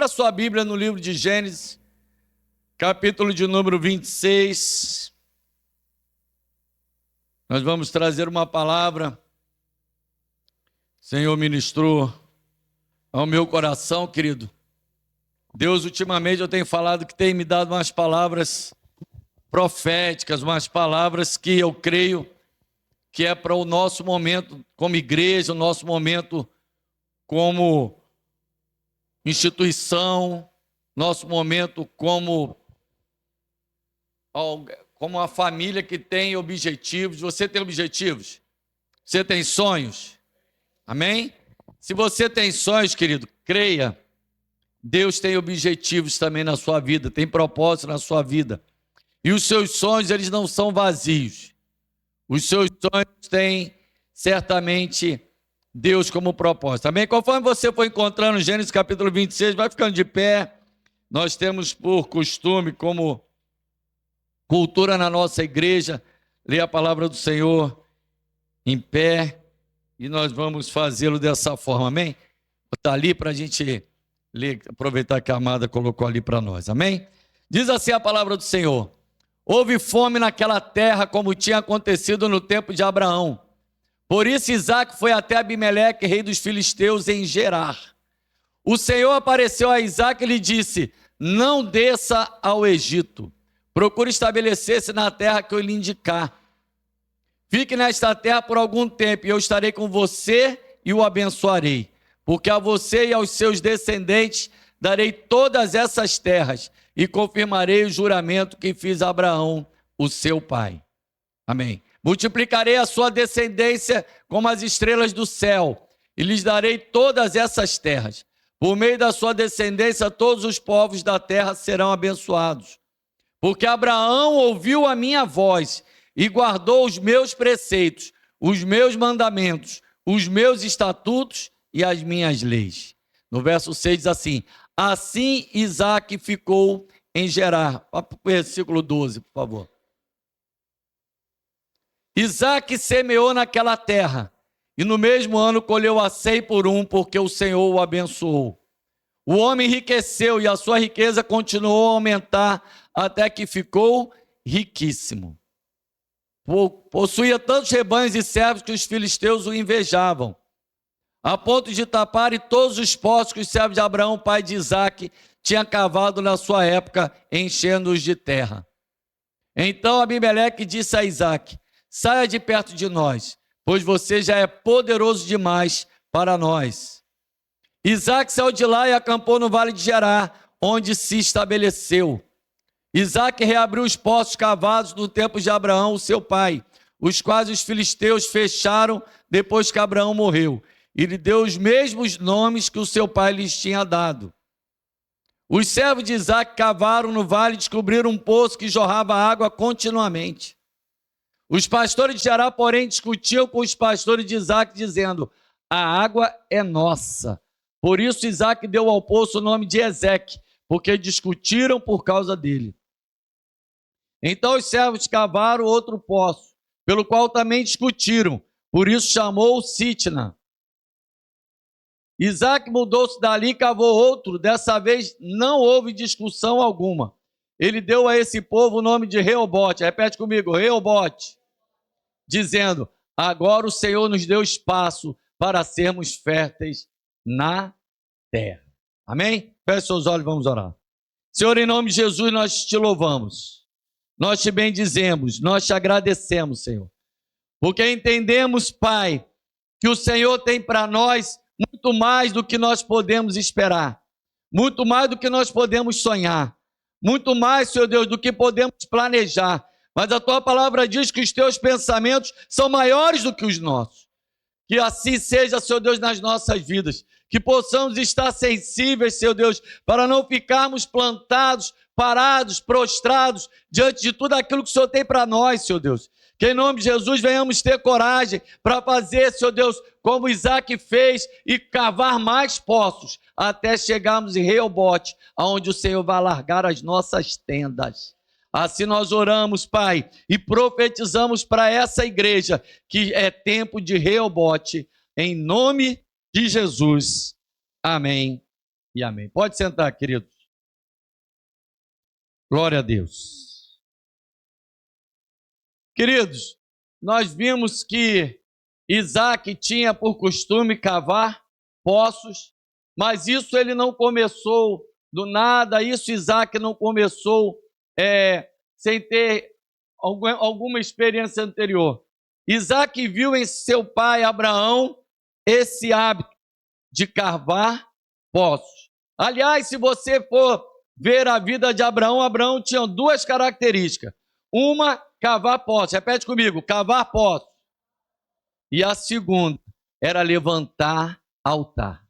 Abra sua Bíblia no livro de Gênesis, capítulo de número 26. Nós vamos trazer uma palavra. O Senhor ministrou ao meu coração, querido. Deus, ultimamente, eu tenho falado que tem me dado umas palavras proféticas, umas palavras que eu creio que é para o nosso momento como igreja, o nosso momento como instituição, nosso momento como a família que tem objetivos. Você tem objetivos? Você tem sonhos? Amém? Se você tem sonhos, querido, creia. Deus tem objetivos também na sua vida, tem propósito na sua vida. E os seus sonhos, eles não são vazios. Os seus sonhos têm certamente Deus como propósito. Amém? Conforme você for encontrando Gênesis capítulo 26, vai ficando de pé. Nós temos por costume, como cultura na nossa igreja, ler a palavra do Senhor em pé. E nós vamos fazê-lo dessa forma. Amém? Está ali para a gente ler, aproveitar que a amada colocou ali para nós. Amém? Diz assim a palavra do Senhor: houve fome naquela terra, como tinha acontecido no tempo de Abraão. Por isso Isaque foi até Abimeleque, rei dos filisteus, em Gerar. O Senhor apareceu a Isaque e lhe disse: não desça ao Egito, procure estabelecer-se na terra que eu lhe indicar. Fique nesta terra por algum tempo, e eu estarei com você e o abençoarei. Porque a você e aos seus descendentes darei todas essas terras, e confirmarei o juramento que fiz a Abraão, o seu pai. Amém. Multiplicarei a sua descendência como as estrelas do céu, e lhes darei todas essas terras. Por meio da sua descendência, todos os povos da terra serão abençoados. Porque Abraão ouviu a minha voz e guardou os meus preceitos, os meus mandamentos, os meus estatutos e as minhas leis. No verso 6 diz assim: assim Isaque ficou em Gerar. Versículo 12, por favor. Isaque semeou naquela terra, e no mesmo ano colheu a 100 por um, porque o Senhor o abençoou. O homem enriqueceu, e a sua riqueza continuou a aumentar, até que ficou riquíssimo. Possuía tantos rebanhos e servos que os filisteus o invejavam, a ponto de taparem todos os poços que os servos de Abraão, pai de Isaque, tinham cavado na sua época, enchendo-os de terra. Então Abimeleque disse a Isaque: saia de perto de nós, pois você já é poderoso demais para nós. Isaque saiu de lá e acampou no vale de Gerar, onde se estabeleceu. Isaque reabriu os poços cavados no tempo de Abraão, seu pai, os quais os filisteus fecharam depois que Abraão morreu, e lhe deu os mesmos nomes que o seu pai lhes tinha dado. Os servos de Isaque cavaram no vale e descobriram um poço que jorrava água continuamente. Os pastores de Gerar, porém, discutiam com os pastores de Isaque, dizendo: a água é nossa. Por isso Isaque deu ao poço o nome de Ezeque, porque discutiram por causa dele. Então os servos cavaram outro poço, pelo qual também discutiram, por isso chamou-o Sitna. Isaque mudou-se dali e cavou outro, dessa vez não houve discussão alguma. Ele deu a esse povo o nome de Reobote, repete comigo, Reobote, dizendo: agora o Senhor nos deu espaço para sermos férteis na terra. Amém? Feche seus olhos e vamos orar. Senhor, em nome de Jesus, nós te louvamos. Nós te bendizemos, nós te agradecemos, Senhor. Porque entendemos, Pai, que o Senhor tem para nós muito mais do que nós podemos esperar. Muito mais do que nós podemos sonhar. Muito mais, Senhor Deus, do que podemos planejar. Mas a tua palavra diz que os teus pensamentos são maiores do que os nossos. Que assim seja, Senhor Deus, nas nossas vidas. Que possamos estar sensíveis, Senhor Deus, para não ficarmos plantados, parados, prostrados, diante de tudo aquilo que o Senhor tem para nós, Senhor Deus. Que em nome de Jesus venhamos ter coragem para fazer, Senhor Deus, como Isaque fez e cavar mais poços, até chegarmos em Reobote, onde o Senhor vai largar as nossas tendas. Assim nós oramos, Pai, e profetizamos para essa igreja que é tempo de Reobote, em nome de Jesus. Amém e amém. Pode sentar, queridos. Glória a Deus. Queridos, nós vimos que Isaac tinha por costume cavar poços, mas isso ele não começou do nada, isso Isaac não começou sem ter alguma experiência anterior. Isaac viu em seu pai Abraão esse hábito de cavar poços. Aliás, se você for ver a vida de Abraão, Abraão tinha duas características. Uma, cavar poços. Repete comigo, cavar poços. E a segunda era levantar altar.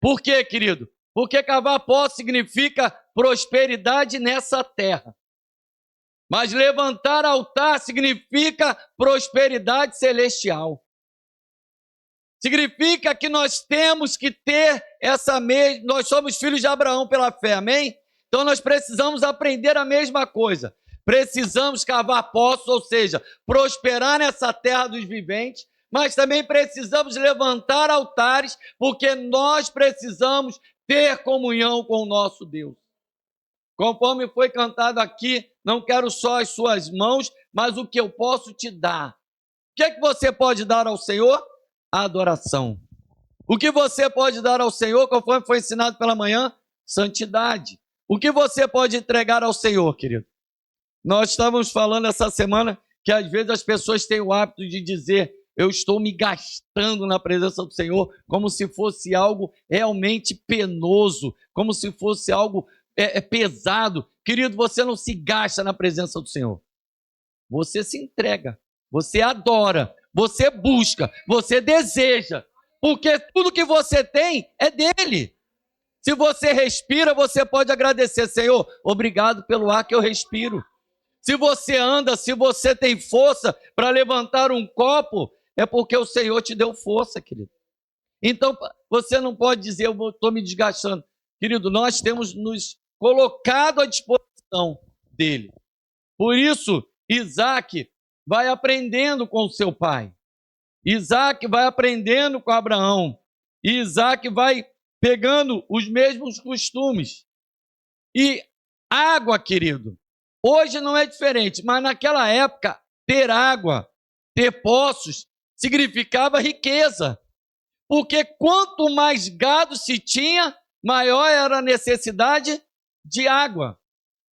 Por quê, querido? Porque cavar poços significa prosperidade nessa terra. Mas levantar altar significa prosperidade celestial. Significa que nós temos que ter nós somos filhos de Abraão pela fé, amém? Então nós precisamos aprender a mesma coisa. Precisamos cavar poços, ou seja, prosperar nessa terra dos viventes, mas também precisamos levantar altares, porque nós precisamos ter comunhão com o nosso Deus. Conforme foi cantado aqui, não quero só as suas mãos, mas o que eu posso te dar. O que é que você pode dar ao Senhor? A adoração. O que você pode dar ao Senhor, conforme foi ensinado pela manhã? Santidade. O que você pode entregar ao Senhor, querido? Nós estávamos falando essa semana que às vezes as pessoas têm o hábito de dizer: eu estou me gastando na presença do Senhor, como se fosse algo realmente penoso, como se fosse algo pesado. Querido, você não se gasta na presença do Senhor. Você se entrega, você adora, você busca, você deseja, porque tudo que você tem é dele. Se você respira, você pode agradecer: Senhor, obrigado pelo ar que eu respiro. Se você anda, se você tem força para levantar um copo, é porque o Senhor te deu força, querido. Então, você não pode dizer: eu estou me desgastando. Querido, nós temos nos colocado à disposição dele. Por isso, Isaac vai aprendendo com o seu pai. Isaac vai aprendendo com Abraão. E Isaac vai pegando os mesmos costumes. E água, querido, hoje não é diferente, mas naquela época, ter água, ter poços, significava riqueza. Porque quanto mais gado se tinha, maior era a necessidade de água.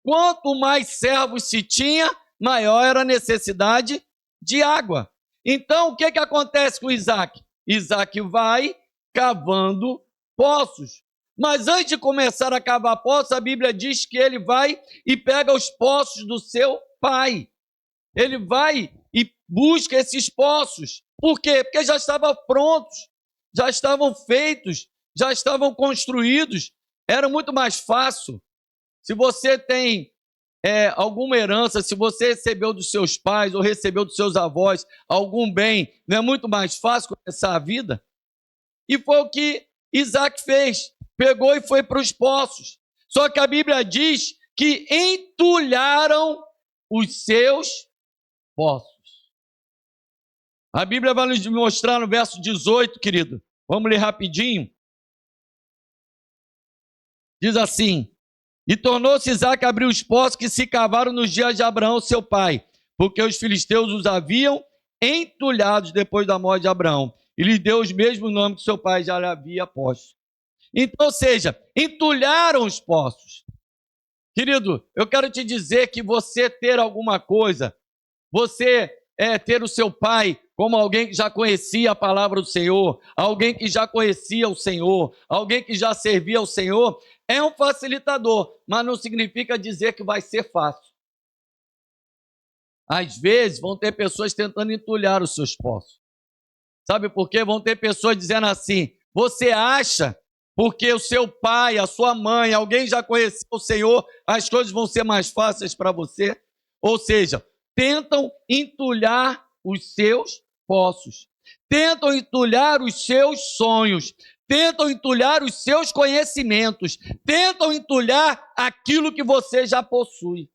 Quanto mais servos se tinha, maior era a necessidade de água. Então, o que acontece com Isaac? Isaac vai cavando poços. Mas antes de começar a cavar poços, a Bíblia diz que ele vai e pega os poços do seu pai. Ele vai e busca esses poços. Por quê? Porque já estavam prontos, já estavam feitos, já estavam construídos. Era muito mais fácil. Se você tem alguma herança, se você recebeu dos seus pais ou recebeu dos seus avós algum bem, não é muito mais fácil começar a vida? E foi o que Isaac fez. Pegou e foi para os poços. Só que a Bíblia diz que entulharam os seus poços. A Bíblia vai nos mostrar no verso 18, querido. Vamos ler rapidinho. Diz assim: e tornou-se Isaac a abrir os poços que se cavaram nos dias de Abraão, seu pai, porque os filisteus os haviam entulhados depois da morte de Abraão, e lhe deu os mesmos nomes que seu pai já lhe havia posto. Então, ou seja, entulharam os poços. Querido, eu quero te dizer que você ter alguma coisa, você ter o seu pai como alguém que já conhecia a palavra do Senhor, alguém que já conhecia o Senhor, alguém que já servia ao Senhor, é um facilitador, mas não significa dizer que vai ser fácil. Às vezes vão ter pessoas tentando entulhar os seus poços. Sabe por quê? Vão ter pessoas dizendo assim: você acha, porque o seu pai, a sua mãe, alguém já conheceu o Senhor, as coisas vão ser mais fáceis para você? Ou seja, tentam entulhar os seus poços, tentam entulhar os seus sonhos, tentam entulhar os seus conhecimentos, tentam entulhar aquilo que você já possui.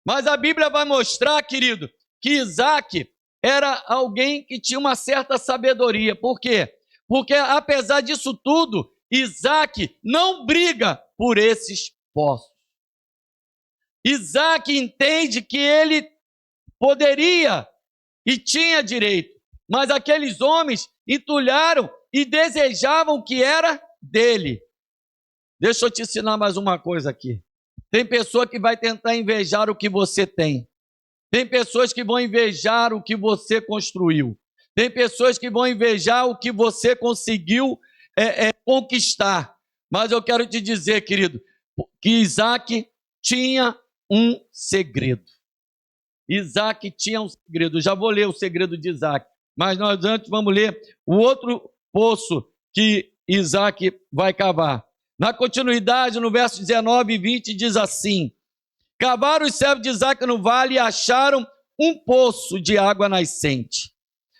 Mas a Bíblia vai mostrar, querido, que Isaac era alguém que tinha uma certa sabedoria. Por quê? Porque apesar disso tudo, Isaac não briga por esses poços. Isaac entende que ele poderia e tinha direito, mas aqueles homens entulharam e desejavam o que era dele. Deixa eu te ensinar mais uma coisa aqui. Tem pessoa que vai tentar invejar o que você tem. Tem pessoas que vão invejar o que você construiu. Tem pessoas que vão invejar o que você conseguiu conquistar. Mas eu quero te dizer, querido, que Isaac tinha um segredo. Isaac tinha um segredo. Eu já vou ler o segredo de Isaac. Mas nós antes vamos ler o outro poço que Isaac vai cavar. Na continuidade, no verso 19 e 20, diz assim: cavaram os servos de Isaac no vale e acharam um poço de água nascente.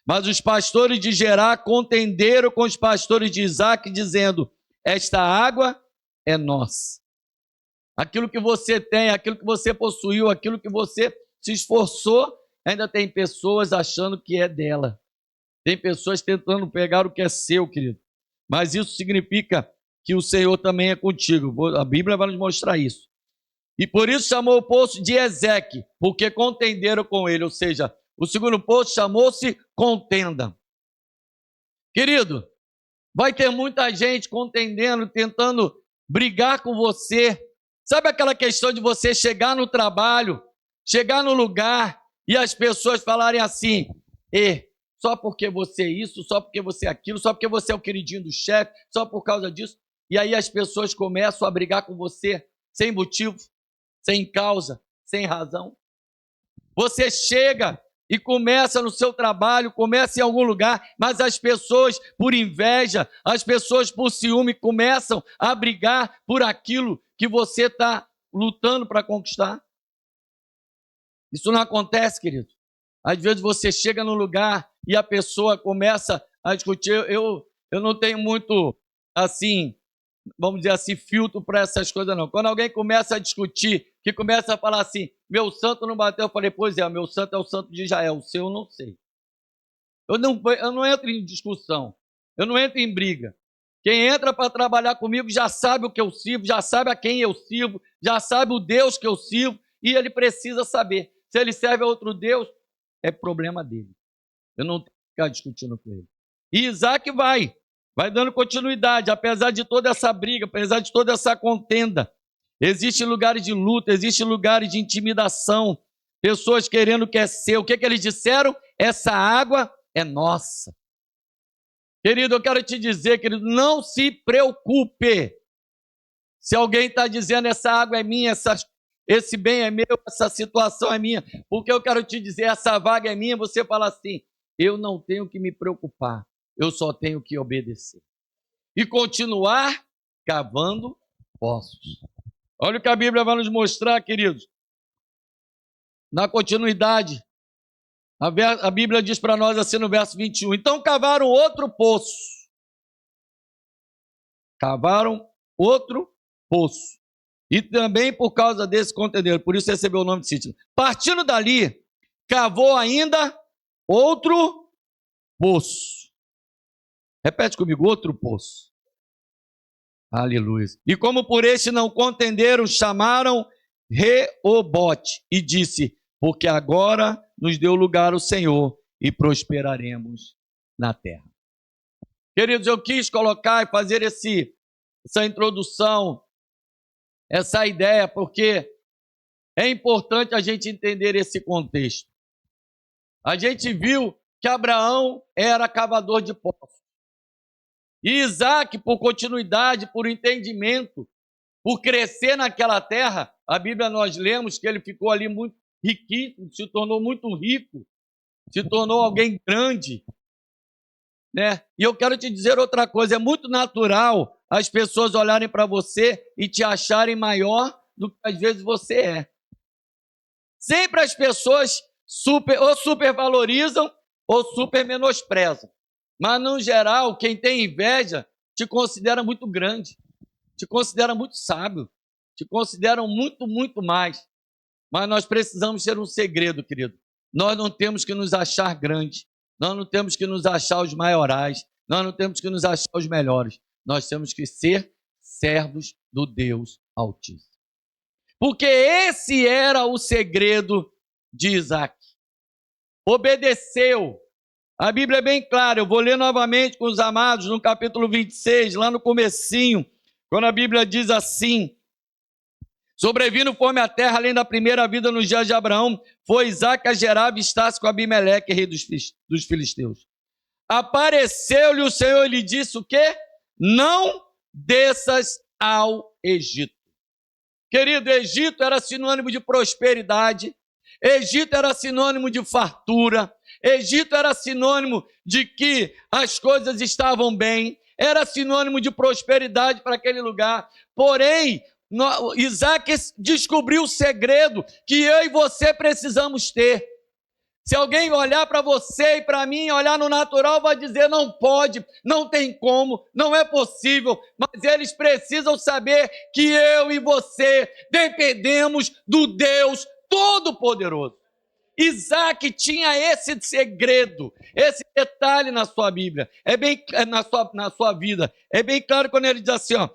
Mas os pastores de Gerá contenderam com os pastores de Isaac, dizendo: esta água é nossa. Aquilo que você tem, aquilo que você possuiu, aquilo que você se esforçou, ainda tem pessoas achando que é dela. Tem pessoas tentando pegar o que é seu, querido. Mas isso significa que o Senhor também é contigo. A Bíblia vai nos mostrar isso. E por isso chamou o poço de Ezeque, porque contenderam com ele. Ou seja, o segundo poço chamou-se contenda. Querido, vai ter muita gente contendendo, tentando brigar com você. Sabe aquela questão de você chegar no trabalho, chegar no lugar e as pessoas falarem assim: só porque você é isso, só porque você é aquilo, só porque você é o queridinho do chefe, só por causa disso. E aí as pessoas começam a brigar com você sem motivo, sem causa, sem razão. Você chega e começa no seu trabalho, começa em algum lugar, mas as pessoas, por inveja, as pessoas por ciúme, começam a brigar por aquilo que você está lutando para conquistar. Isso não acontece, querido. Às vezes você chega num lugar e a pessoa começa a discutir. Eu não tenho muito, assim, vamos dizer assim, filtro para essas coisas, não. Quando alguém começa a discutir, que começa a falar assim: meu santo não bateu, eu falei: pois é, meu santo é o santo de Israel, o seu eu não sei. Eu não entro em discussão, eu não entro em briga. Quem entra para trabalhar comigo já sabe o que eu sirvo, já sabe a quem eu sirvo, já sabe o Deus que eu sirvo, e ele precisa saber. Se ele serve a outro Deus, é problema dele. Eu não tenho que ficar discutindo com ele. E Isaac vai dando continuidade, apesar de toda essa briga, apesar de toda essa contenda. Existem lugares de luta, existem lugares de intimidação, pessoas querendo o que é seu. O que eles disseram? Essa água é nossa. Querido, eu quero te dizer, querido, não se preocupe se alguém está dizendo essa água é minha, esse bem é meu, essa situação é minha, porque eu quero te dizer, essa vaga é minha. Você fala assim: eu não tenho que me preocupar, eu só tenho que obedecer e continuar cavando poços. Olha o que a Bíblia vai nos mostrar, queridos. Na continuidade, a Bíblia diz para nós assim no verso 21, então cavaram outro poço. Cavaram outro poço. E também por causa desse contenderam, por isso recebeu o nome de sítio. Partindo dali, cavou ainda outro poço. Repete comigo: outro poço. Aleluia. E como por este não contenderam, chamaram Reobote e disse: porque agora nos deu lugar o Senhor e prosperaremos na terra. Queridos, eu quis colocar e fazer essa introdução, essa ideia, porque é importante a gente entender esse contexto. A gente viu que Abraão era cavador de poços. E Isaac, por continuidade, por entendimento, por crescer naquela terra, a Bíblia nós lemos que ele ficou ali muito riquíssimo, se tornou muito rico, se tornou alguém grande, né? E eu quero te dizer outra coisa: é muito natural as pessoas olharem para você e te acharem maior do que às vezes você é. Sempre as pessoas ou supervalorizam ou super menosprezam. Mas, no geral, quem tem inveja te considera muito grande, te considera muito sábio, te consideram muito, muito mais. Mas nós precisamos ter um segredo, querido. Nós não temos que nos achar grandes, nós não temos que nos achar os maiorais, nós não temos que nos achar os melhores. Nós temos que ser servos do Deus Altíssimo. Porque esse era o segredo de Isaac. Obedeceu. A Bíblia é bem clara, eu vou ler novamente com os amados no capítulo 26, lá no comecinho, quando a Bíblia diz assim: sobrevindo fome à terra, além da primeira vida nos dias de Abraão, foi Isaac a Gerar e está-se com Abimeleque, rei dos filisteus. Apareceu-lhe o Senhor e lhe disse o quê? Não desças ao Egito. Querido, Egito era sinônimo de prosperidade, Egito era sinônimo de fartura, Egito era sinônimo de que as coisas estavam bem, era sinônimo de prosperidade para aquele lugar. Porém, Isaac descobriu o segredo que eu e você precisamos ter. Se alguém olhar para você e para mim, olhar no natural, vai dizer não pode, não tem como, não é possível, mas eles precisam saber que eu e você dependemos do Deus Todo-Poderoso. Isaac tinha esse segredo, esse detalhe na sua Bíblia, na sua vida. É bem claro quando ele diz assim, ó: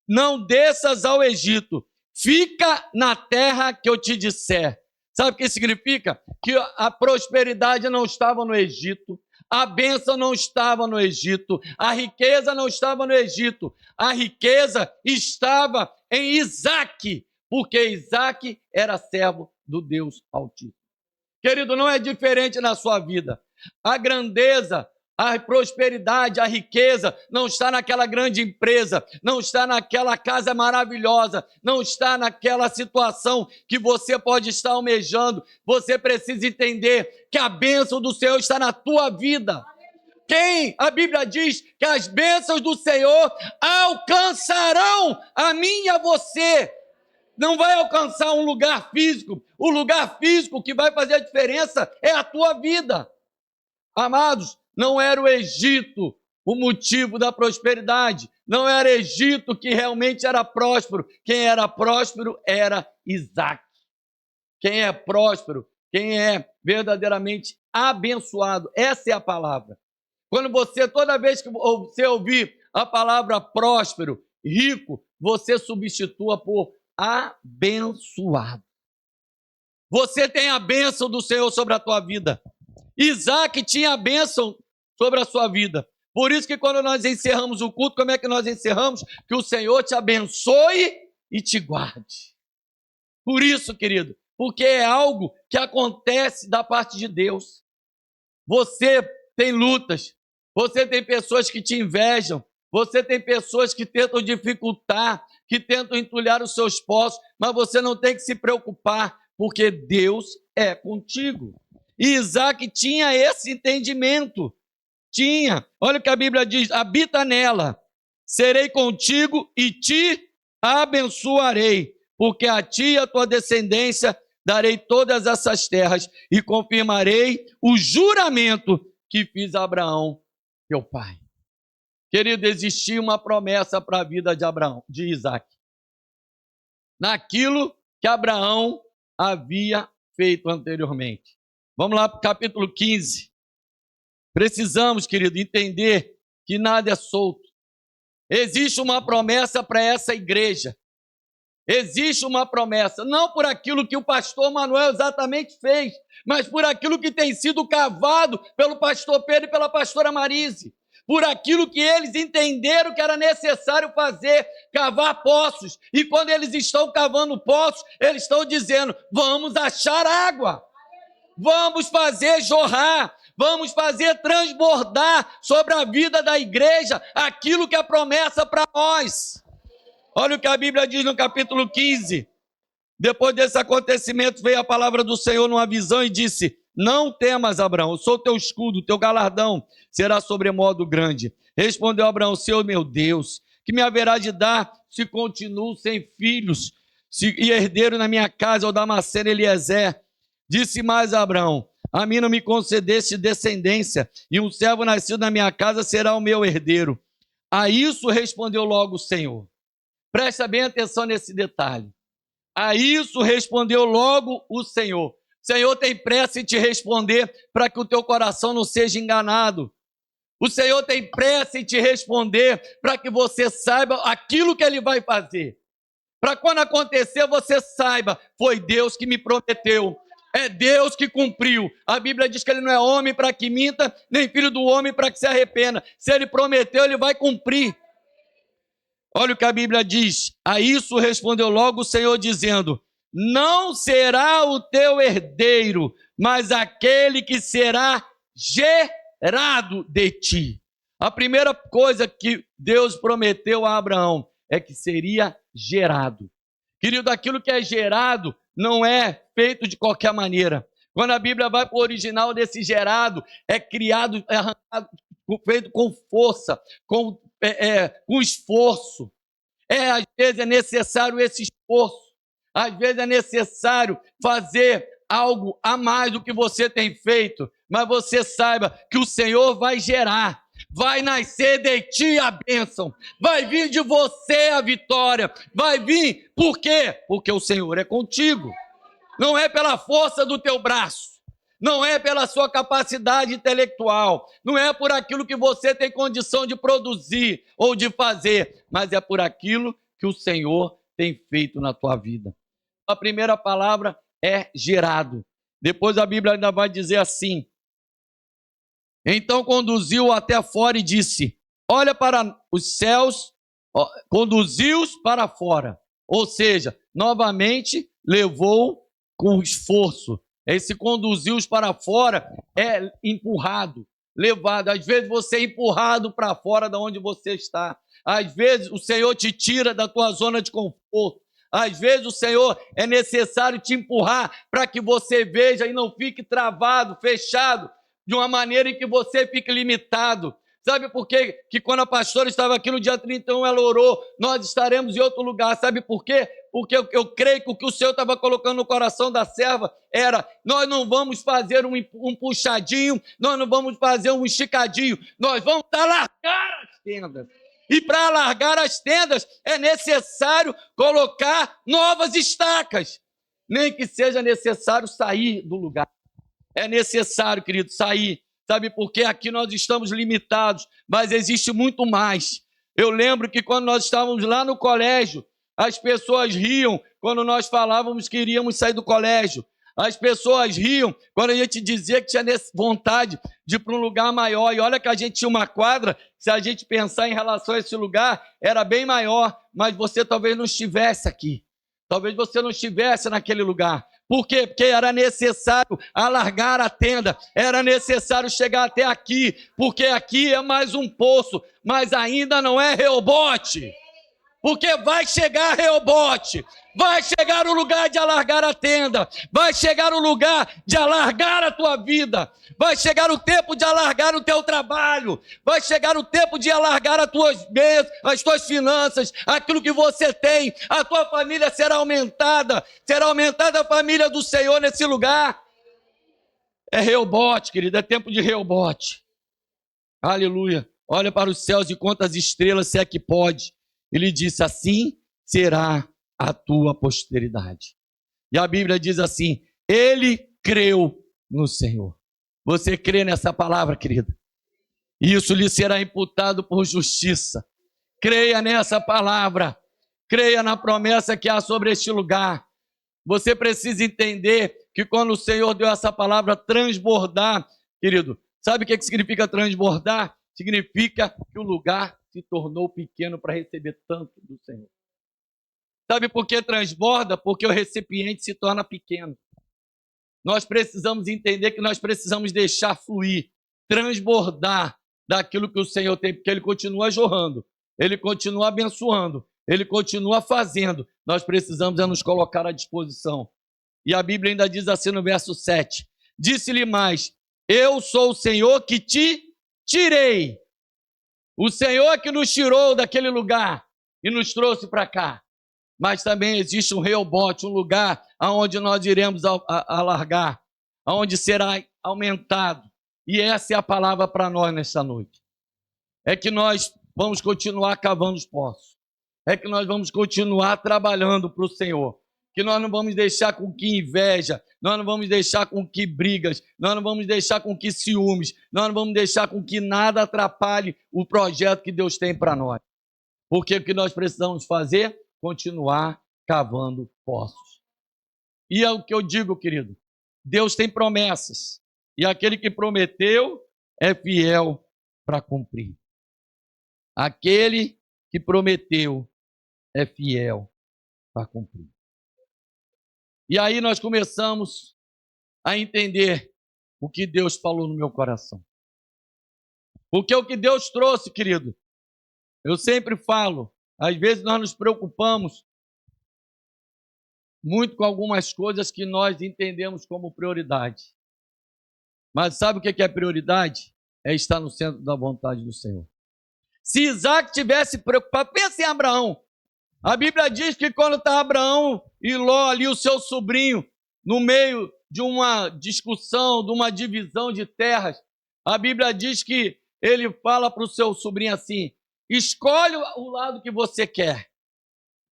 não desças ao Egito, fica na terra que eu te disser. Sabe o que significa? Que a prosperidade não estava no Egito, a bênção não estava no Egito, a riqueza não estava no Egito, a riqueza estava em Isaac, porque Isaac era servo do Deus Altíssimo. Querido, não é diferente na sua vida. A grandeza, a prosperidade, a riqueza não está naquela grande empresa, não está naquela casa maravilhosa, não está naquela situação que você pode estar almejando. Você precisa entender que a bênção do Senhor está na tua vida. A Bíblia diz que as bênçãos do Senhor alcançarão a mim e a você. Não vai alcançar um lugar físico. O lugar físico que vai fazer a diferença é a tua vida. Amados, não era o Egito o motivo da prosperidade. Não era Egito que realmente era próspero. Quem era próspero era Isaac. Quem é próspero, quem é verdadeiramente abençoado. Essa é a palavra. Quando você, toda vez que você ouvir a palavra próspero, rico, você substitua por abençoado. Você tem a bênção do Senhor sobre a tua vida. Isaac tinha a bênção sobre a sua vida. Por isso que quando nós encerramos o culto, como é que nós encerramos? Que o Senhor te abençoe e te guarde. Por isso, querido, porque é algo que acontece da parte de Deus. Você tem lutas, você tem pessoas que te invejam, você tem pessoas que tentam dificultar, que tentam entulhar os seus poços, mas você não tem que se preocupar, porque Deus é contigo. E Isaac tinha esse entendimento. Olha o que a Bíblia diz: habita nela, serei contigo e te abençoarei, porque a ti e a tua descendência darei todas essas terras e confirmarei o juramento que fiz a Abraão, teu pai. Querido, existia uma promessa para a vida de Isaac. Naquilo que Abraão havia feito anteriormente. Vamos lá para o capítulo 15. Precisamos, querido, entender que nada é solto. Existe uma promessa para essa igreja. Existe uma promessa, não por aquilo que o pastor Manuel exatamente fez, mas por aquilo que tem sido cavado pelo pastor Pedro e pela pastora Marise. Por aquilo que eles entenderam que era necessário fazer, cavar poços. E quando eles estão cavando poços, eles estão dizendo: vamos achar água, vamos fazer jorrar, vamos fazer transbordar sobre a vida da igreja aquilo que é promessa para nós. Olha o que a Bíblia diz no capítulo 15. Depois desse acontecimento, veio a palavra do Senhor numa visão e disse: não temas, Abraão, eu sou teu escudo, teu galardão será sobremodo grande. Respondeu Abraão: Senhor meu Deus, que me haverá de dar se continuo sem filhos e herdeiro na minha casa, ou Damasceno Eliezer? Disse mais a Abraão: a mim não me concedeste descendência, e um servo nascido na minha casa será o meu herdeiro. A isso respondeu logo o Senhor. Presta bem atenção nesse detalhe. A isso respondeu logo o Senhor. O Senhor tem pressa em te responder para que o teu coração não seja enganado. O Senhor tem pressa em te responder para que você saiba aquilo que Ele vai fazer. Para quando acontecer, você saiba, foi Deus que me prometeu. É Deus que cumpriu. A Bíblia diz que Ele não é homem para que minta, nem filho do homem para que se arrependa. Se Ele prometeu, Ele vai cumprir. Olha o que a Bíblia diz. A isso respondeu logo o Senhor, dizendo: não será o teu herdeiro, mas aquele que será gerado de ti. A primeira coisa que Deus prometeu a Abraão é que seria gerado. Querido, aquilo que é gerado não é feito de qualquer maneira. Quando a Bíblia vai para o original desse gerado, é criado, é arrancado, feito com força, com esforço. Às vezes é necessário esse esforço. Às vezes é necessário fazer algo a mais do que você tem feito. Mas você saiba que o Senhor vai gerar. Vai nascer de ti a bênção. Vai vir de você a vitória. Vai vir, por quê? Porque o Senhor é contigo. Não é pela força do teu braço. Não é pela sua capacidade intelectual, não é por aquilo que você tem condição de produzir ou de fazer, mas é por aquilo que o Senhor tem feito na tua vida. A primeira palavra é gerado. Depois a Bíblia ainda vai dizer assim: então conduziu até fora e disse: olha para os céus, conduziu-os para fora. Ou seja, novamente levou com esforço. Esse conduziu-os para fora é empurrado, levado. Às vezes você é empurrado para fora de onde você está. Às vezes o Senhor te tira da tua zona de conforto. Às vezes o Senhor é necessário te empurrar para que você veja e não fique travado, fechado, de uma maneira em que você fique limitado. Sabe por quê? Que quando a pastora estava aqui no dia 31, ela orou, nós estaremos em outro lugar. Sabe por quê? Porque eu creio que o que o Senhor estava colocando no coração da serva era: nós não vamos fazer um puxadinho, nós não vamos fazer um esticadinho, nós vamos alargar as tendas. E para alargar as tendas é necessário colocar novas estacas. Nem que seja necessário sair do lugar. É necessário, querido, sair. Sabe por quê? Aqui nós estamos limitados, mas existe muito mais. Eu lembro que quando nós estávamos lá no colégio, as pessoas riam quando nós falávamos que iríamos sair do colégio. As pessoas riam quando a gente dizia que tinha vontade de ir para um lugar maior. E olha que a gente tinha uma quadra, se a gente pensar em relação a esse lugar, era bem maior, mas você talvez não estivesse aqui. Talvez você não estivesse naquele lugar. Por quê? Porque era necessário alargar a tenda, era necessário chegar até aqui, porque aqui é mais um poço, mas ainda não é Reobote. Porque vai chegar Reobote, vai chegar o lugar de alargar a tenda, vai chegar o lugar de alargar a tua vida, vai chegar o tempo de alargar o teu trabalho, vai chegar o tempo de alargar as tuas bênçãos, as tuas finanças, aquilo que você tem, a tua família será aumentada a família do Senhor nesse lugar. É Reobote, querido, é tempo de Reobote. Aleluia. Olha para os céus e conta as estrelas, se é que pode. Ele disse: assim será a tua posteridade. E a Bíblia diz assim: ele creu no Senhor. Você crê nessa palavra, querida? Isso lhe será imputado por justiça. Creia nessa palavra. Creia na promessa que há sobre este lugar. Você precisa entender que quando o Senhor deu essa palavra transbordar, querido, sabe o que significa transbordar? Significa que o lugar se tornou pequeno para receber tanto do Senhor. Sabe por que transborda? Porque o recipiente se torna pequeno. Nós precisamos entender que nós precisamos deixar fluir, transbordar daquilo que o Senhor tem, porque Ele continua jorrando, Ele continua abençoando, Ele continua fazendo. Nós precisamos nos colocar à disposição. E a Bíblia ainda diz assim no verso 7, disse-lhe mais: eu sou o Senhor que te tirei. O Senhor que nos tirou daquele lugar e nos trouxe para cá. Mas também existe um Reobote, um lugar onde nós iremos alargar, onde será aumentado. E essa é a palavra para nós nesta noite. É que nós vamos continuar cavando os poços. É que nós vamos continuar trabalhando para o Senhor. que nós não vamos deixar com que inveja, nós não vamos deixar com que brigas, nós não vamos deixar com que ciúmes, nós não vamos deixar com que nada atrapalhe o projeto que Deus tem para nós. Porque o que nós precisamos fazer? Continuar cavando poços. E é o que eu digo, querido, Deus tem promessas, e aquele que prometeu é fiel para cumprir. Aquele que prometeu é fiel para cumprir. E aí nós começamos a entender o que Deus falou no meu coração. Porque o que Deus trouxe, querido, eu sempre falo, às vezes nós nos preocupamos muito com algumas coisas que nós entendemos como prioridade. Mas sabe o que é prioridade? É estar no centro da vontade do Senhor. Se Isaac tivesse preocupado, pensa em Abraão. A Bíblia diz que quando está Abraão e Ló ali, o seu sobrinho, no meio de uma discussão, de uma divisão de terras, a Bíblia diz que ele fala para o seu sobrinho assim: escolhe o lado que você quer.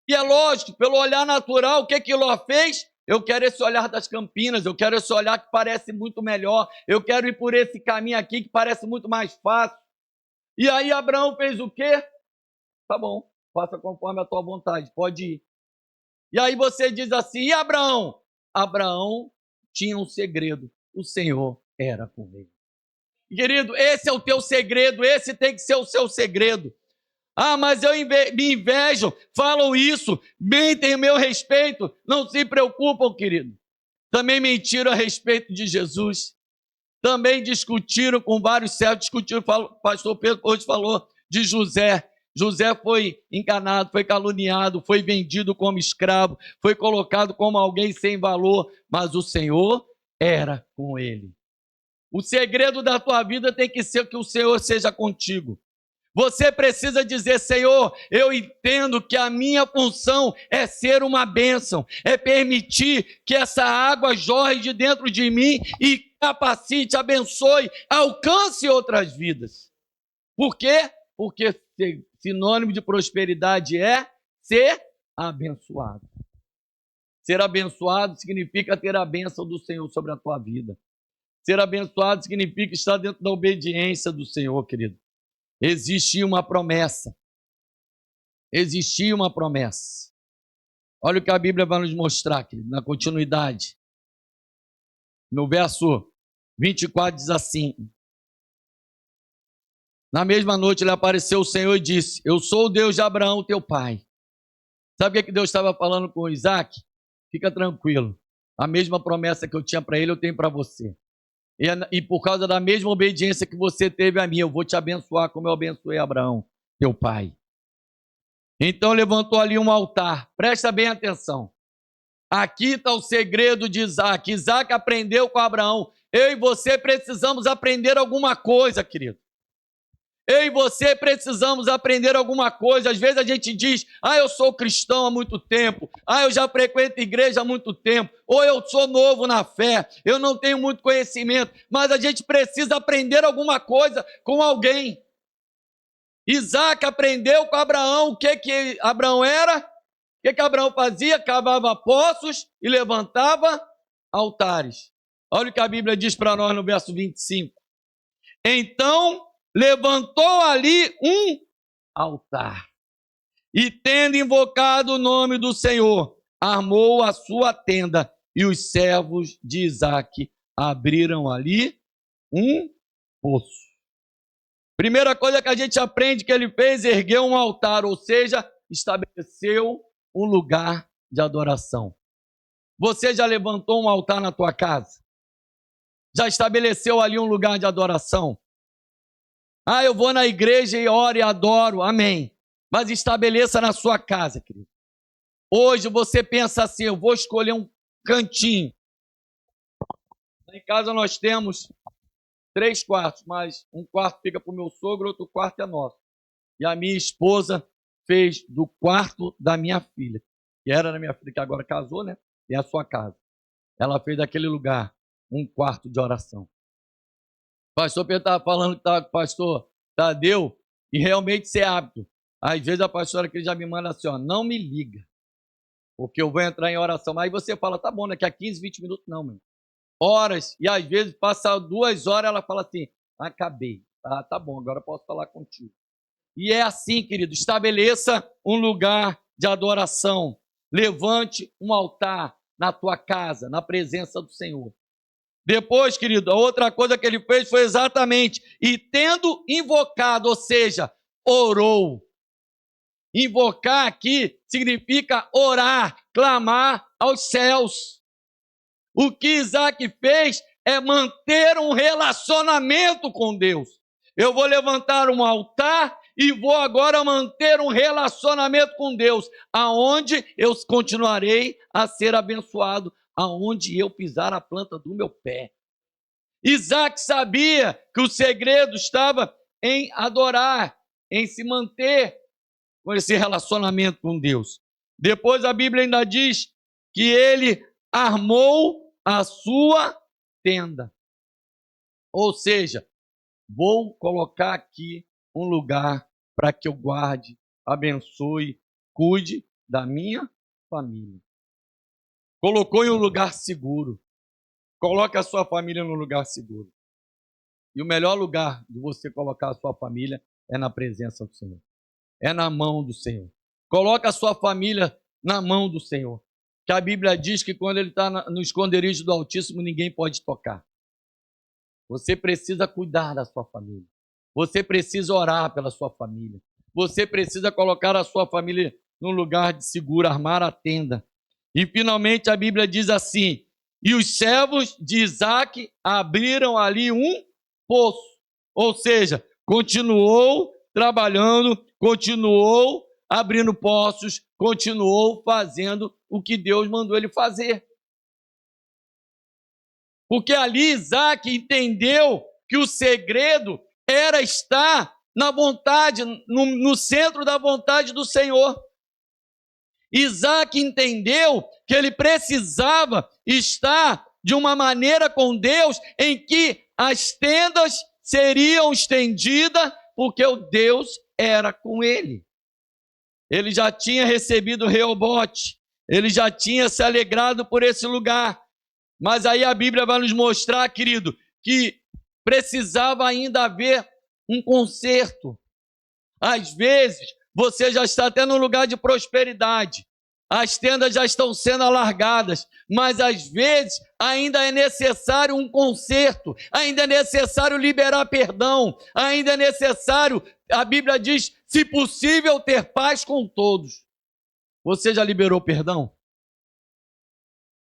E é lógico, pelo olhar natural, o que Ló fez? Eu quero esse olhar das Campinas, eu quero esse olhar que parece muito melhor, eu quero ir por esse caminho aqui que parece muito mais fácil. E aí Abraão fez o quê? Tá bom, faça conforme a tua vontade, pode ir. E aí você diz assim: e Abraão? Abraão tinha um segredo, o Senhor era com ele. Querido, esse é o teu segredo, esse tem que ser o seu segredo. Ah, mas me invejam, falam isso, mentem a meu respeito, não se preocupam, querido. Também mentiram a respeito de Jesus, também discutiram com vários servos, o pastor Pedro hoje falou de José. José foi enganado, foi caluniado, foi vendido como escravo, foi colocado como alguém sem valor, mas o Senhor era com ele. O segredo da tua vida tem que ser que o Senhor seja contigo. Você precisa dizer: Senhor, eu entendo que a minha função é ser uma bênção, é permitir que essa água jorre de dentro de mim e capacite, abençoe, alcance outras vidas. Por quê? Porque sinônimo de prosperidade é ser abençoado. Ser abençoado significa ter a bênção do Senhor sobre a tua vida. Ser abençoado significa estar dentro da obediência do Senhor, querido. Existia uma promessa. Existia uma promessa. Olha o que a Bíblia vai nos mostrar, querido, na continuidade. No verso 24 diz assim: na mesma noite lhe apareceu o Senhor e disse: eu sou o Deus de Abraão, teu pai. Sabe o que Deus estava falando com Isaac? Fica tranquilo. A mesma promessa que eu tinha para ele, eu tenho para você. E por causa da mesma obediência que você teve a mim, eu vou te abençoar como eu abençoei Abraão, teu pai. Então levantou ali um altar. Presta bem atenção. Aqui está o segredo de Isaac. Isaac aprendeu com Abraão. Eu e você precisamos aprender alguma coisa, querido. Eu e você precisamos aprender alguma coisa. Às vezes a gente diz: ah, eu sou cristão há muito tempo, ah, eu já frequento igreja há muito tempo, ou eu sou novo na fé, eu não tenho muito conhecimento, mas a gente precisa aprender alguma coisa com alguém. Isaac aprendeu com Abraão. O que Abraão era? O que Abraão fazia? Cavava poços e levantava altares. Olha o que a Bíblia diz para nós no verso 25. Então levantou ali um altar e, tendo invocado o nome do Senhor, armou a sua tenda, e os servos de Isaac abriram ali um poço. Primeira coisa que a gente aprende que ele fez: ergueu um altar, ou seja, estabeleceu um lugar de adoração. Você já levantou um altar na tua casa? Já estabeleceu ali um lugar de adoração? Ah, eu vou na igreja e oro e adoro, amém. Mas estabeleça na sua casa, querido. Hoje você pensa assim: eu vou escolher um cantinho. Em casa nós temos 3 quartos, mas um quarto fica para o meu sogro, outro quarto é nosso. E a minha esposa fez do quarto da minha filha, que era da minha filha, que agora casou, né? É a sua casa. Ela fez daquele lugar um quarto de oração. O pastor Pedro estava falando que estava com o pastor Tadeu, e realmente isso é hábito. Às vezes a pastora aqui já me manda assim: ó, não me liga, porque eu vou entrar em oração. Aí você fala, tá bom, daqui a 15, 20 minutos, não, mãe. Horas, e às vezes passa 2 horas, ela fala assim, acabei. Ah, tá bom, agora eu posso falar contigo. E é assim, querido, estabeleça um lugar de adoração. Levante um altar na tua casa, na presença do Senhor. Depois, querido, a outra coisa que ele fez foi exatamente, e tendo invocado, ou seja, orou. Invocar aqui significa orar, clamar aos céus. O que Isaac fez é manter um relacionamento com Deus. Eu vou levantar um altar e vou agora manter um relacionamento com Deus, aonde eu continuarei a ser abençoado, aonde eu pisar a planta do meu pé. Isaac sabia que o segredo estava em adorar, em se manter com esse relacionamento com Deus. Depois a Bíblia ainda diz que ele armou a sua tenda. Ou seja, vou colocar aqui um lugar para que eu guarde, abençoe, cuide da minha família. Colocou em um lugar seguro. Coloque a sua família num lugar seguro. E o melhor lugar de você colocar a sua família é na presença do Senhor. É na mão do Senhor. Coloque a sua família na mão do Senhor. Que a Bíblia diz que quando ele está no esconderijo do Altíssimo, ninguém pode tocar. Você precisa cuidar da sua família. Você precisa orar pela sua família. Você precisa colocar a sua família num lugar de seguro, armar a tenda. E finalmente a Bíblia diz assim, e os servos de Isaac abriram ali um poço. Ou seja, continuou trabalhando, continuou abrindo poços, continuou fazendo o que Deus mandou ele fazer. Porque ali Isaac entendeu que o segredo era estar na vontade, no centro da vontade do Senhor. Isaac entendeu que ele precisava estar de uma maneira com Deus em que as tendas seriam estendidas porque o Deus era com ele. Ele já tinha recebido Reobote, ele já tinha se alegrado por esse lugar. Mas aí a Bíblia vai nos mostrar, querido, que precisava ainda haver um conserto. Às vezes, você já está até num lugar de prosperidade. As tendas já estão sendo alargadas, mas às vezes ainda é necessário um conserto, ainda é necessário liberar perdão, ainda é necessário, a Bíblia diz, se possível, ter paz com todos. Você já liberou perdão?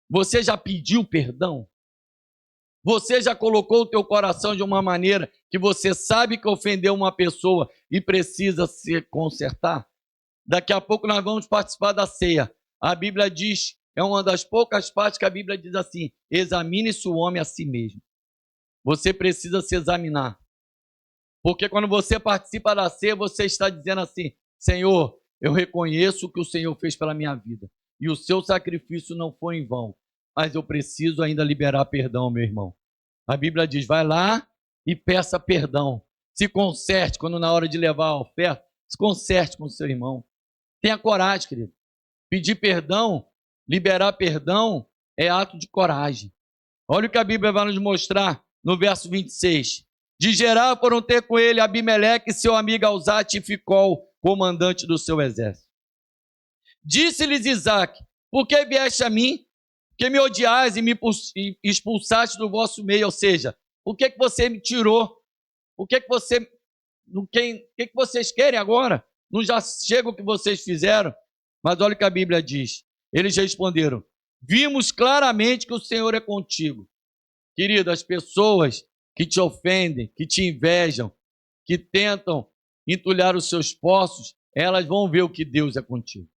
Você já pediu perdão? Você já colocou o teu coração de uma maneira que você sabe que ofendeu uma pessoa e precisa se consertar? Daqui a pouco nós vamos participar da ceia. A Bíblia diz, é uma das poucas partes que a Bíblia diz assim, examine-se o homem a si mesmo. Você precisa se examinar. Porque quando você participa da ceia, você está dizendo assim, Senhor, eu reconheço o que o Senhor fez pela minha vida. E o seu sacrifício não foi em vão. Mas eu preciso ainda liberar perdão, meu irmão. A Bíblia diz, vai lá e peça perdão. Se conserte, quando na hora de levar a oferta, se conserte com o seu irmão. Tenha coragem, querido. Pedir perdão, liberar perdão, é ato de coragem. Olha o que a Bíblia vai nos mostrar no verso 26. De Gerar foram ter com ele Abimeleque e seu amigo Alzate e Ficol, comandante do seu exército. Disse-lhes Isaac, por que vieste a mim? Que me odiais e me expulsaste do vosso meio, ou seja, por que você me tirou? O que vocês querem agora? Não já chega o que vocês fizeram? Mas olha o que a Bíblia diz. Eles responderam, vimos claramente que o Senhor é contigo. Querido, as pessoas que te ofendem, que te invejam, que tentam entulhar os seus poços, elas vão ver o que Deus é contigo.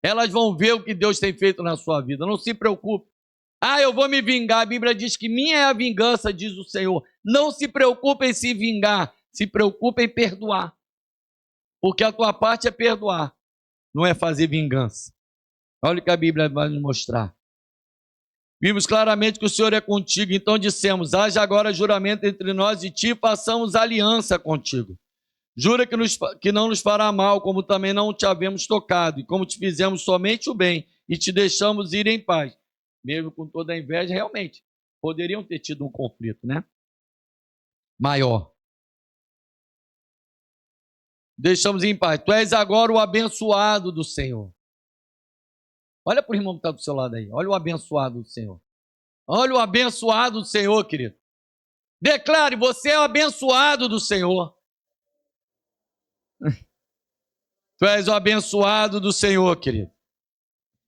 Elas vão ver o que Deus tem feito na sua vida. Não se preocupe. Ah, eu vou me vingar. A Bíblia diz que minha é a vingança, diz o Senhor. Não se preocupe em se vingar. Se preocupe em perdoar. Porque a tua parte é perdoar. Não é fazer vingança. Olha o que a Bíblia vai nos mostrar. Vimos claramente que o Senhor é contigo. Então dissemos, haja agora juramento entre nós e ti, façamos aliança contigo. Jura que não nos fará mal, como também não te havemos tocado, e como te fizemos somente o bem, e te deixamos ir em paz. Mesmo com toda a inveja, realmente, poderiam ter tido um conflito, né? Maior. Deixamos em paz. Tu és agora o abençoado do Senhor. Olha para o irmão que está do seu lado aí. Olha o abençoado do Senhor. Olha o abençoado do Senhor, querido. Declare, você é o abençoado do Senhor. Tu és o abençoado do Senhor, querido.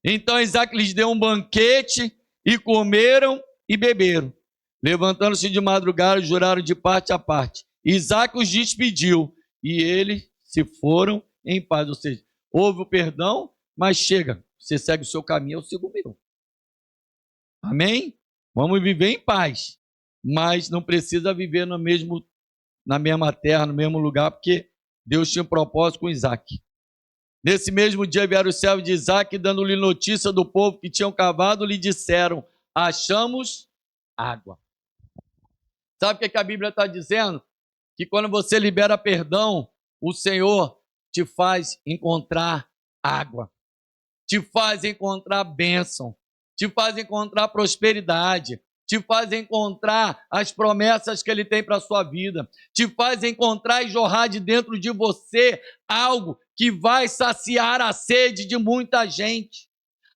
Então Isaac lhes deu um banquete e comeram e beberam. Levantando-se de madrugada, juraram de parte a parte. Isaac os despediu e eles se foram em paz. Ou seja, houve o perdão, mas chega, você segue o seu caminho, eu sigo o meu. Amém? Vamos viver em paz, mas não precisa viver na mesma terra, no mesmo lugar, porque Deus tinha um propósito com Isaac. Nesse mesmo dia vieram os servos de Isaac, dando-lhe notícia do povo que tinham cavado, lhe disseram: achamos água. Sabe o que a Bíblia está dizendo? Que quando você libera perdão, o Senhor te faz encontrar água, te faz encontrar bênção, te faz encontrar prosperidade, te faz encontrar as promessas que Ele tem para a sua vida, te faz encontrar e jorrar de dentro de você algo que vai saciar a sede de muita gente.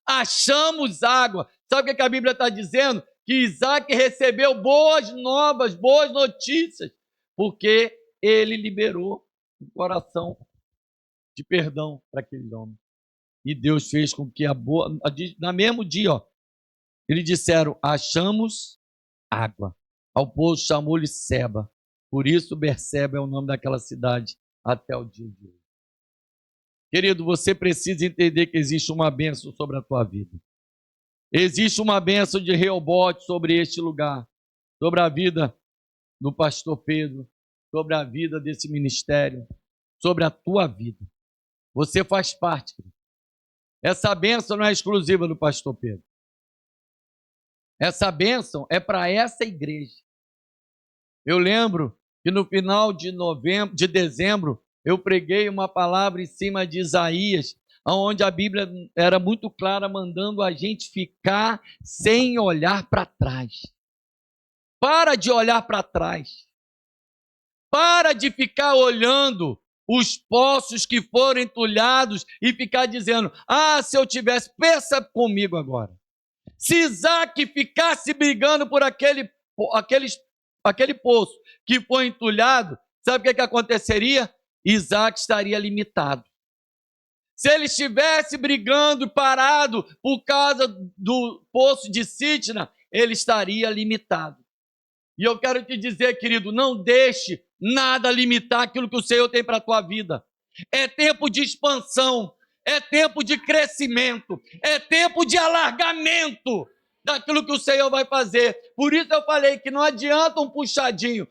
Achamos água. Sabe o que a Bíblia está dizendo? Que Isaac recebeu boas novas, boas notícias, porque ele liberou um coração de perdão para aquele homem. E Deus fez com que no mesmo dia, eles disseram: achamos água. Ao poço chamou-lhe Seba. Por isso Berseba é o nome daquela cidade até o dia de hoje. Querido, você precisa entender que existe uma bênção sobre a tua vida. Existe uma bênção de Reobote sobre este lugar, sobre a vida do pastor Pedro, sobre a vida desse ministério, sobre a tua vida. Você faz parte, querido. Essa bênção não é exclusiva do pastor Pedro. Essa bênção é para essa igreja. Eu lembro que no final de dezembro, eu preguei uma palavra em cima de Isaías, onde a Bíblia era muito clara, mandando a gente ficar sem olhar para trás. Para de olhar para trás. Para de ficar olhando os poços que foram entulhados e ficar dizendo: se eu tivesse... Pensa comigo agora. Se Isaac ficasse brigando por aquele poço que foi entulhado, sabe o que aconteceria? Isaac estaria limitado. Se ele estivesse brigando, parado por causa do poço de Sitna, ele estaria limitado. E eu quero te dizer, querido, não deixe nada limitar aquilo que o Senhor tem para a tua vida. É tempo de expansão, é tempo de crescimento, é tempo de alargamento daquilo que o Senhor vai fazer. Por isso eu falei que não adianta um puxadinho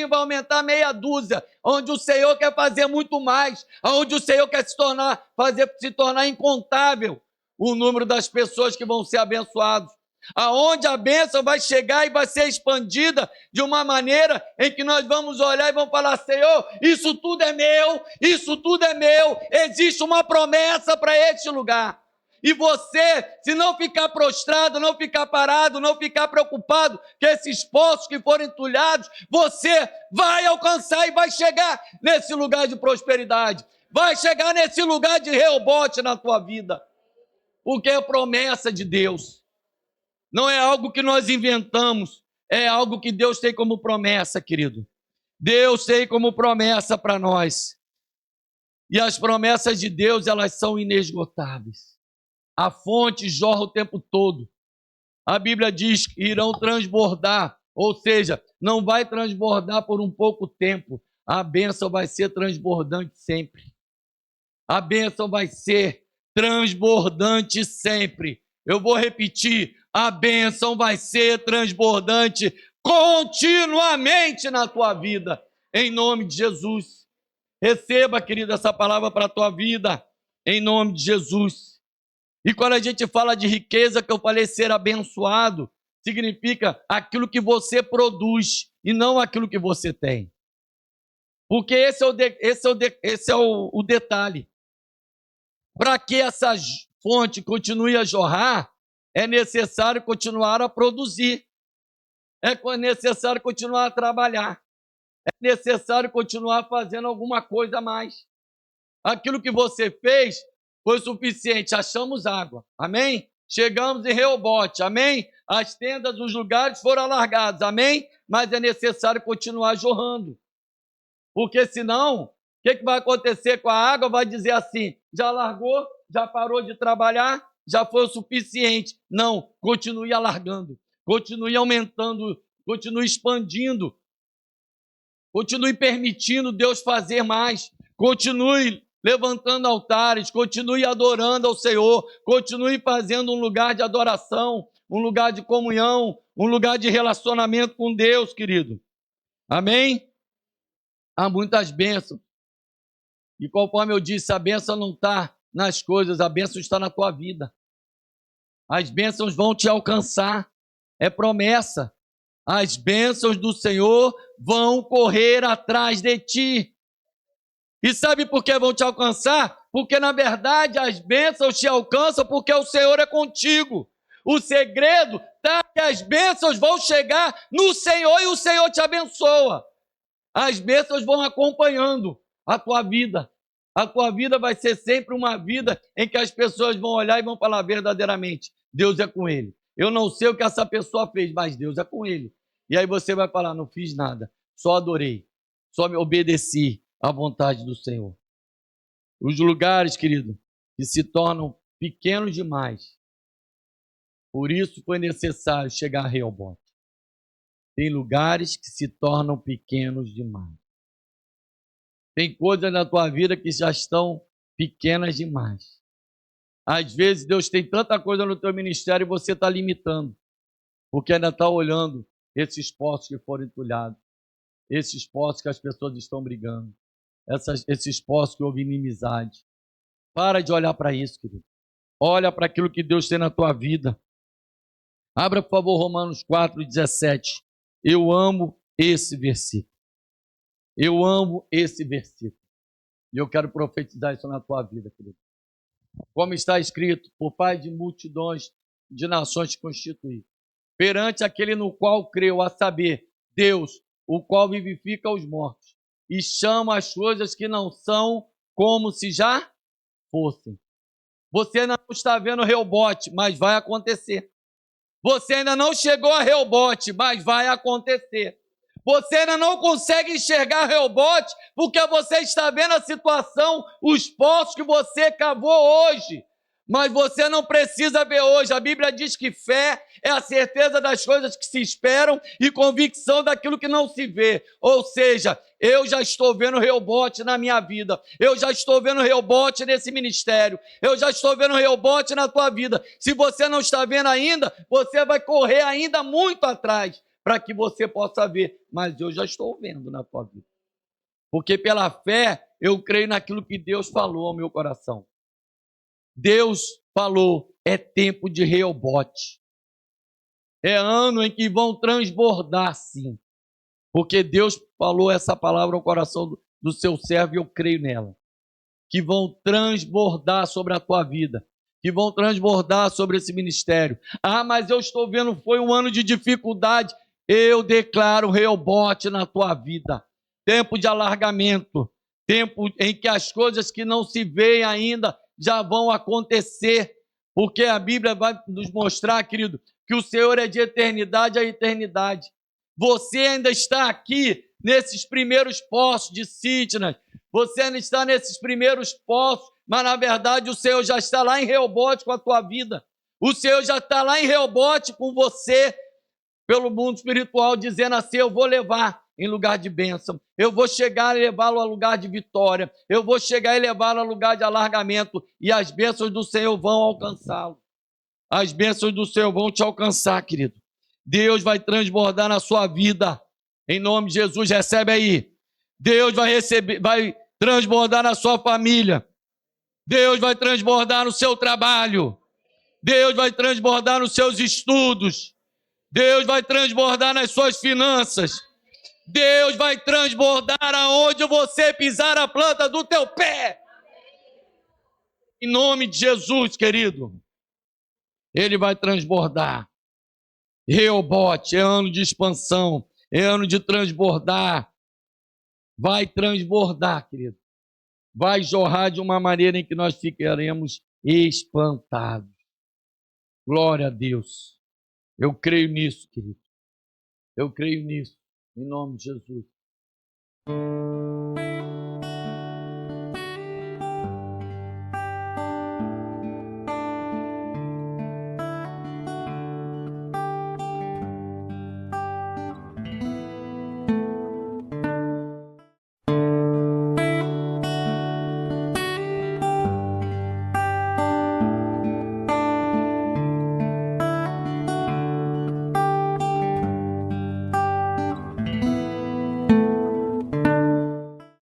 vai aumentar meia dúzia, onde o Senhor quer fazer muito mais, onde o Senhor quer se tornar incontável o número das pessoas que vão ser abençoados. Aonde a bênção vai chegar e vai ser expandida de uma maneira em que nós vamos olhar e vamos falar: Senhor, isso tudo é meu, existe uma promessa para este lugar. E você, se não ficar prostrado, não ficar parado, não ficar preocupado com esses poços que foram entulhados, você vai alcançar e vai chegar nesse lugar de prosperidade, vai chegar nesse lugar de Reobote na tua vida, porque é promessa de Deus. Não é algo que nós inventamos, é algo que Deus tem como promessa, querido. Deus tem como promessa para nós. E as promessas de Deus, elas são inesgotáveis. A fonte jorra o tempo todo. A Bíblia diz que irão transbordar, ou seja, não vai transbordar por um pouco tempo. A bênção vai ser transbordante sempre. A bênção vai ser transbordante sempre. Eu vou repetir: a bênção vai ser transbordante continuamente na tua vida, em nome de Jesus. Receba, querido, essa palavra para a tua vida, em nome de Jesus. E quando a gente fala de riqueza, que eu falei ser abençoado, significa aquilo que você produz e não aquilo que você tem. Porque esse é o detalhe. Para que essa fonte continue a jorrar, é necessário continuar a produzir. É necessário continuar a trabalhar. É necessário continuar fazendo alguma coisa a mais. Aquilo que você fez foi suficiente. Achamos água. Amém? Chegamos em Reobote. Amém? As tendas, os lugares foram alargados. Amém? Mas é necessário continuar jorrando. Porque senão, o que vai acontecer com a água? Vai dizer assim, já largou, já parou de trabalhar, já foi o suficiente. Não, continue alargando, continue aumentando, continue expandindo, continue permitindo Deus fazer mais, continue levantando altares, continue adorando ao Senhor, continue fazendo um lugar de adoração, um lugar de comunhão, um lugar de relacionamento com Deus, querido. Amém? Há muitas bênçãos. E conforme eu disse, a bênção não está nas coisas, a bênção está na tua vida. As bênçãos vão te alcançar. É promessa. As bênçãos do Senhor vão correr atrás de ti. E sabe por que vão te alcançar? Porque, na verdade, as bênçãos te alcançam porque o Senhor é contigo. O segredo está que as bênçãos vão chegar no Senhor e o Senhor te abençoa. As bênçãos vão acompanhando a tua vida. A tua vida vai ser sempre uma vida em que as pessoas vão olhar e vão falar verdadeiramente, Deus é com ele. Eu não sei o que essa pessoa fez, mas Deus é com ele. E aí você vai falar, não fiz nada, só adorei, só me obedeci à vontade do Senhor. Os lugares, querido, que se tornam pequenos demais, por isso foi necessário chegar a Reobote. Tem lugares que se tornam pequenos demais. Tem coisas na tua vida que já estão pequenas demais. Às vezes Deus tem tanta coisa no teu ministério e você está limitando, porque ainda está olhando esses poços que foram entulhados, esses poços que as pessoas estão brigando, esses poços que houve inimizade. Para de olhar para isso, querido. Olha para aquilo que Deus tem na tua vida. Abra, por favor, Romanos 4:17. Eu amo esse versículo. Eu amo esse versículo. E eu quero profetizar isso na tua vida, querido. Como está escrito, por Pai de multidões de nações te constituí, perante aquele no qual creu, a saber, Deus, o qual vivifica os mortos, e chama as coisas que não são como se já fossem. Você ainda não está vendo Reobote, mas vai acontecer. Você ainda não chegou a Reobote, mas vai acontecer. Você ainda não consegue enxergar Reobote porque você está vendo a situação, os poços que você cavou hoje. Mas você não precisa ver hoje. A Bíblia diz que fé é a certeza das coisas que se esperam e convicção daquilo que não se vê. Ou seja, eu já estou vendo Reobote na minha vida. Eu já estou vendo Reobote nesse ministério. Eu já estou vendo Reobote na tua vida. Se você não está vendo ainda, você vai correr ainda muito atrás para que você possa ver. Mas eu já estou vendo na tua vida. Porque pela fé, eu creio naquilo que Deus falou ao meu coração. Deus falou, é tempo de Reobote. É ano em que vão transbordar, sim. Porque Deus falou essa palavra ao coração do seu servo e eu creio nela. Que vão transbordar sobre a tua vida. Que vão transbordar sobre esse ministério. Ah, mas eu estou vendo, foi um ano de dificuldade. Eu declaro Reobote na tua vida. Tempo de alargamento. Tempo em que as coisas que não se veem ainda já vão acontecer, porque a Bíblia vai nos mostrar, querido, que o Senhor é de eternidade a eternidade. Você ainda está aqui nesses primeiros poços de Sitna, você ainda está nesses primeiros poços, mas na verdade o Senhor já está lá em Reobote com a tua vida. O Senhor já está lá em Reobote com você, pelo mundo espiritual, dizendo assim, eu vou levar em lugar de bênção, eu vou chegar e levá-lo a lugar de vitória, eu vou chegar e levá-lo a lugar de alargamento, e as bênçãos do Senhor vão alcançá-lo. As bênçãos do Senhor vão te alcançar, querido. Deus vai transbordar na sua vida, em nome de Jesus, recebe aí. Deus vai transbordar na sua família, Deus vai transbordar no seu trabalho, Deus vai transbordar nos seus estudos, Deus vai transbordar nas suas finanças, Deus vai transbordar aonde você pisar a planta do teu pé. Em nome de Jesus, querido. Ele vai transbordar. Reobote, é ano de expansão, é ano de transbordar. Vai transbordar, querido. Vai jorrar de uma maneira em que nós ficaremos espantados. Glória a Deus. Eu creio nisso, querido. Eu creio nisso. Em nome de Jesus.